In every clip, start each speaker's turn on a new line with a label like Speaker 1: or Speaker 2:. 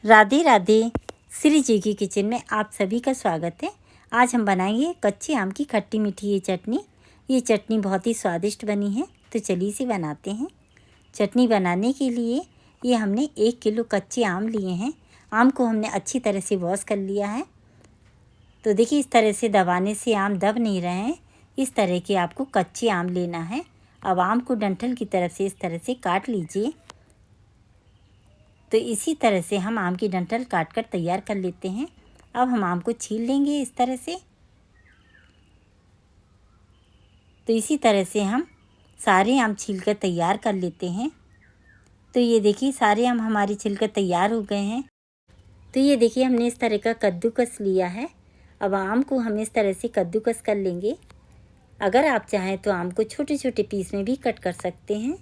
Speaker 1: राधे राधे। श्री जी की किचन में आप सभी का स्वागत है। आज हम बनाएंगे कच्चे आम की खट्टी मीठी ये चटनी। ये चटनी बहुत ही स्वादिष्ट बनी है, तो चलिए इसे बनाते हैं। चटनी बनाने के लिए ये हमने 1 किलो कच्चे आम लिए हैं। आम को हमने अच्छी तरह से वॉश कर लिया है। तो देखिए, इस तरह से दबाने से आम दब नहीं रहे हैं। इस तरह के आपको कच्चे आम लेना है। अब आम को डंठल की तरफ से इस तरह से काट लीजिए। तो इसी तरह से हम आम की डंठल काट कर तैयार कर लेते हैं। अब हम आम को छील लेंगे इस तरह से। तो इसी तरह से हम सारे आम छील कर तैयार कर लेते हैं। तो ये देखिए, सारे आम हमारे छील कर तैयार हो गए हैं। तो ये देखिए, हमने इस तरह का कद्दूकस लिया है। अब आम को हम इस तरह से कद्दूकस कर लेंगे। अगर आप चाहें तो आम को छोटे छोटे पीस में भी कट कर सकते हैं।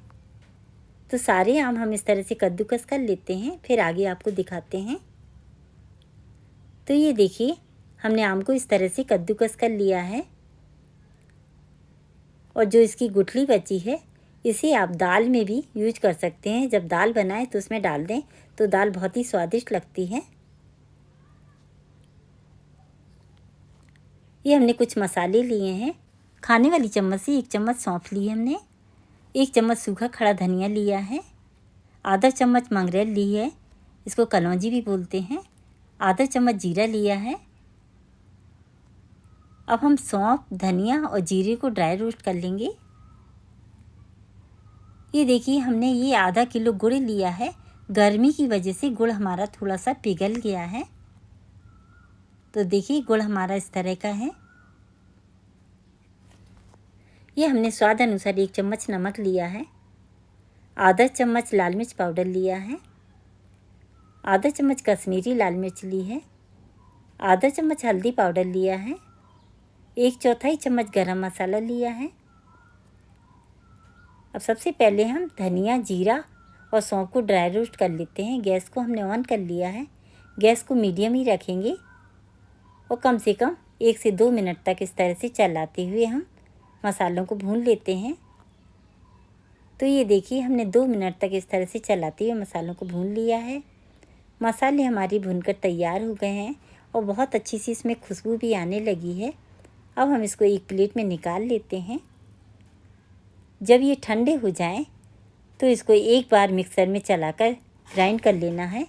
Speaker 1: तो सारे आम हम इस तरह से कद्दूकस कर लेते हैं, फिर आगे आपको दिखाते हैं। तो ये देखिए, हमने आम को इस तरह से कद्दूकस कर लिया है। और जो इसकी गुठली बची है, इसे आप दाल में भी यूज कर सकते हैं। जब दाल बनाएं तो उसमें डाल दें, तो दाल बहुत ही स्वादिष्ट लगती है। ये हमने कुछ मसाले लिए हैं। खाने वाली चम्मच से 1 चम्मच सौंफ ली हमने। 1 चम्मच सूखा खड़ा धनिया लिया है। आधा चम्मच मंगरेल ली है, इसको कलौंजी भी बोलते हैं। आधा चम्मच जीरा लिया है। अब हम सौंफ, धनिया और जीरे को ड्राई रोस्ट कर लेंगे। ये देखिए, हमने ये आधा किलो गुड़ लिया है। गर्मी की वजह से गुड़ हमारा थोड़ा सा पिघल गया है। तो देखिए, गुड़ हमारा इस तरह का है। ये हमने स्वाद अनुसार 1 चम्मच नमक लिया है। आधा चम्मच लाल मिर्च पाउडर लिया है। आधा चम्मच कश्मीरी लाल मिर्च ली है। आधा चम्मच हल्दी पाउडर लिया है। 1/4 चम्मच गरम मसाला लिया है। अब सबसे पहले हम धनिया, जीरा और सौंफ को ड्राई रोस्ट कर लेते हैं। गैस को हमने ऑन कर लिया है। गैस को मीडियम ही रखेंगे और कम से कम 1 से 2 मिनट तक इस तरह से चलाते हुए हम मसालों को भून लेते हैं। तो ये देखिए, हमने 2 मिनट तक इस तरह से चलाते हुए मसालों को भून लिया है। मसाले हमारी भूनकर तैयार हो गए हैं और बहुत अच्छी सी इसमें खुशबू भी आने लगी है। अब हम इसको एक प्लेट में निकाल लेते हैं। जब ये ठंडे हो जाएं, तो इसको एक बार मिक्सर में चलाकर ग्राइंड कर लेना है।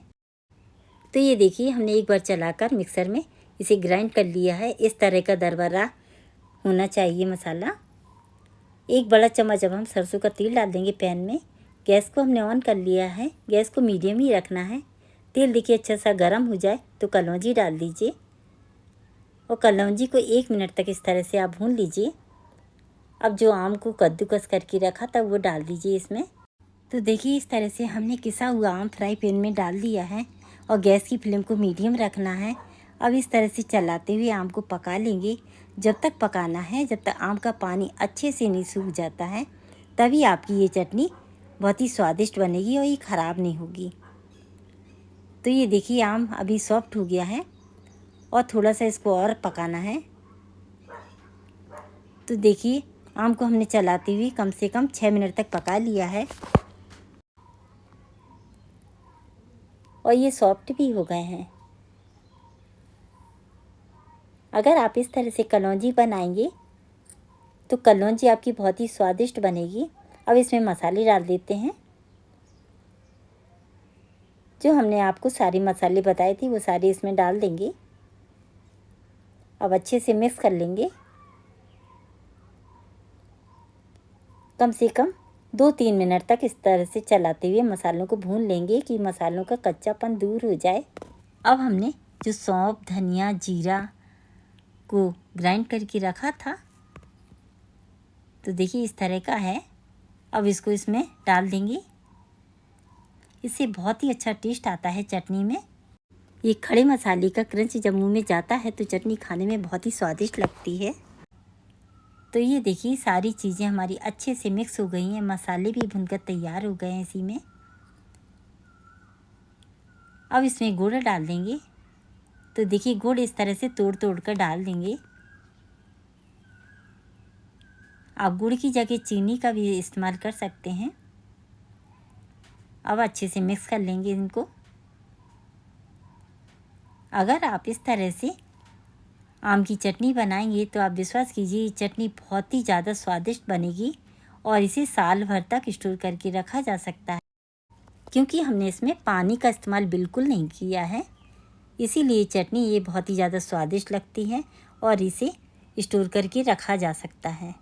Speaker 1: तो ये देखिए, हमने एक बार चलाकर मिक्सर में इसे ग्राइंड कर लिया है। इस तरह का दरदरा होना चाहिए मसाला। 1 बड़ा चम्मच अब हम सरसों का तेल डाल देंगे पैन में। गैस को हमने ऑन कर लिया है। गैस को मीडियम ही रखना है। तेल देखिए अच्छा सा गर्म हो जाए तो कलौंजी डाल दीजिए और कलौंजी को 1 मिनट तक इस तरह से आप भून लीजिए। अब जो आम को कद्दूकस करके रखा था वो डाल दीजिए इसमें। तो देखिए, इस तरह से हमने किसा हुआ आम फ्राई पैन में डाल दिया है और गैस की फ्लेम को मीडियम रखना है। अब इस तरह से चलाते हुए आम को पका लेंगे। जब तक पकाना है जब तक आम का पानी अच्छे से नहीं सूख जाता है, तभी आपकी ये चटनी बहुत ही स्वादिष्ट बनेगी और ये ख़राब नहीं होगी। तो ये देखिए, आम अभी सॉफ्ट हो गया है और थोड़ा सा इसको और पकाना है। तो देखिए, आम को हमने चलाते हुए कम से कम 6 मिनट तक पका लिया है और ये सॉफ्ट भी हो गए हैं। अगर आप इस तरह से कलौंजी बनाएंगे तो कलौंजी आपकी बहुत ही स्वादिष्ट बनेगी। अब इसमें मसाले डाल देते हैं। जो हमने आपको सारे मसाले बताए थे वो सारे इसमें डाल देंगे। अब अच्छे से मिक्स कर लेंगे। कम से कम 2-3 मिनट तक इस तरह से चलाते हुए मसालों को भून लेंगे कि मसालों का कच्चापन दूर हो जाए। अब हमने जो सौंफ, धनिया, जीरा को ग्राइंड करके रखा था, तो देखिए इस तरह का है। अब इसको इसमें डाल देंगे। इससे बहुत ही अच्छा टेस्ट आता है चटनी में। ये खड़े मसाले का क्रंच जब मुंह में जाता है तो चटनी खाने में बहुत ही स्वादिष्ट लगती है। तो ये देखिए, सारी चीज़ें हमारी अच्छे से मिक्स हो गई हैं। मसाले भी भुनकर तैयार हो गए हैं इसी में। अब इसमें गुड़ डाल देंगे। तो देखिए, गुड़ इस तरह से तोड़ तोड़ कर डाल देंगे। आप गुड़ की जगह चीनी का भी इस्तेमाल कर सकते हैं। अब अच्छे से मिक्स कर लेंगे इनको। अगर आप इस तरह से आम की चटनी बनाएंगे तो आप विश्वास कीजिए ये चटनी बहुत ही ज़्यादा स्वादिष्ट बनेगी और इसे साल भर तक स्टोर करके रखा जा सकता है, क्योंकि हमने इसमें पानी का इस्तेमाल बिल्कुल नहीं किया है। इसीलिए चटनी ये बहुत ही ज़्यादा स्वादिष्ट लगती है और इसे स्टोर करके रखा जा सकता है।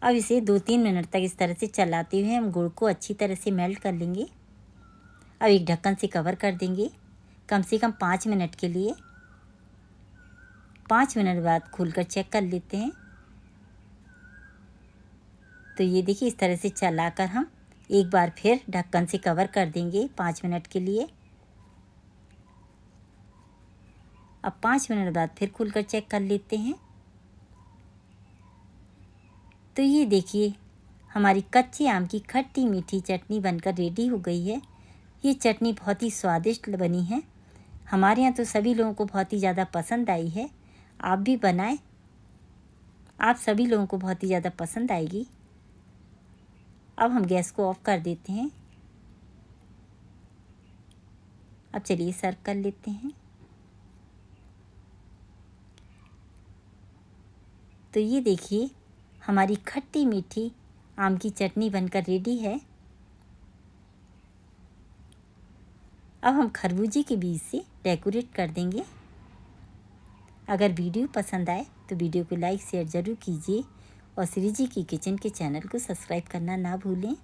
Speaker 1: अब इसे 2-3 मिनट तक इस तरह से चलाते हुए हम गुड़ को अच्छी तरह से मेल्ट कर लेंगे। अब एक ढक्कन से कवर कर देंगे कम से कम 5 मिनट के लिए। 5 मिनट बाद खोलकर चेक कर लेते हैं। तो ये देखिए इस तरह से चलाकर हम एक बार फिर ढक्कन से कवर कर देंगे 5 मिनट के लिए। अब 5 मिनट बाद फिर खोलकर चेक कर लेते हैं। तो ये देखिए हमारी कच्चे आम की खट्टी मीठी चटनी बनकर रेडी हो गई है। ये चटनी बहुत ही स्वादिष्ट बनी है। हमारे यहाँ तो सभी लोगों को बहुत ही ज़्यादा पसंद आई है। आप भी बनाएं, आप सभी लोगों को बहुत ही ज़्यादा पसंद आएगी। अब हम गैस को ऑफ कर देते हैं। अब चलिए सर्व कर लेते हैं। तो ये देखिए हमारी खट्टी मीठी आम की चटनी बनकर रेडी है। अब हम खरबूजे के बीज से डेकोरेट कर देंगे। अगर वीडियो पसंद आए तो वीडियो को लाइक शेयर ज़रूर कीजिए और श्री जी की किचन के चैनल को सब्सक्राइब करना ना भूलें।